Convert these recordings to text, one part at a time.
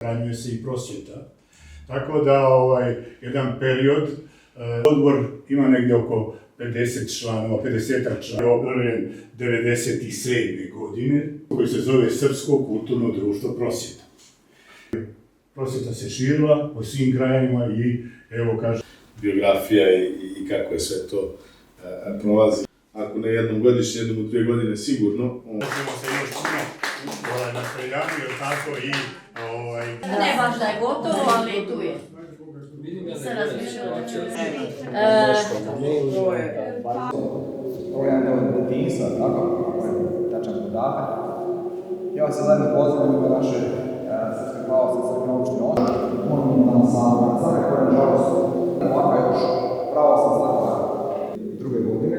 Ranjuje se i prosvjeta. Tako da jedan period, odbor ima negdje oko 50 članova, 50-ak članova, obnovljen 1997. godine, koji se zove Srpsko kulturno društvo prosvjeta. Prosvjeta se širila po svim krajevima i evo kaže biografija i kako je sve to prolazi. Ako ne jednom godišnje, jednom u 2 godine sigurno. Možemo se još puno na streljanju, jer tako i... Ne baš da je gotovo, ali tu je. Se razmišljamo. Ovo je jedan od detinjstva, tako? Tačan podatak. Ja vas se zajedno pozivam ime naše Srpske pravoslavne crkvene opštine Ošac. Monumentalna salva crkve koja nažalost ovakva još pravoslavna crkva druge godine.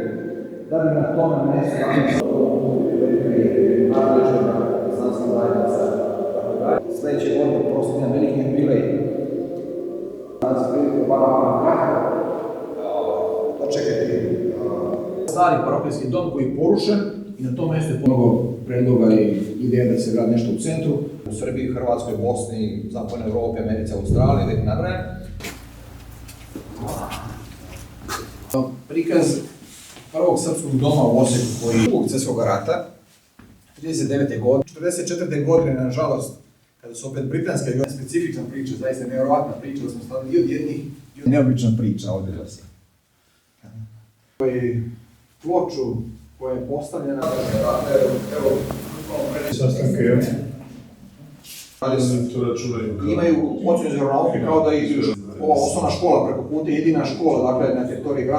Da bi na tome mjestu nadležnika znanstvene zajednice. Sljedeće godine prosto jedan veliki jubilej. Danas prilike bar ovakva kratko dočekati stari parohijski dom koji je porušen i na tom mjestu je mnogo predloga i ideja da se gradi nešto u centru. U Srbiji, Hrvatskoj, Bosni, Zapadnoj Evropi, Americi, Australiji, da ih nabrajam. Prikaz prvog srpskog doma u Osijeku koji je drugog svjetskog rata, 39. godine, 44. godine, nažalost, kada su opet britanske i specifična priča, zaista nevjerovatna priča, da smo stavili i od jednih i od neobična priča ovdje da se. Ploču koja je postavljena, evo, sastanke, evo. Imaju ocjenu za aeronauke kao da ova osnovna škola preko puta je jedina škola, dakle, na teritoriji grada.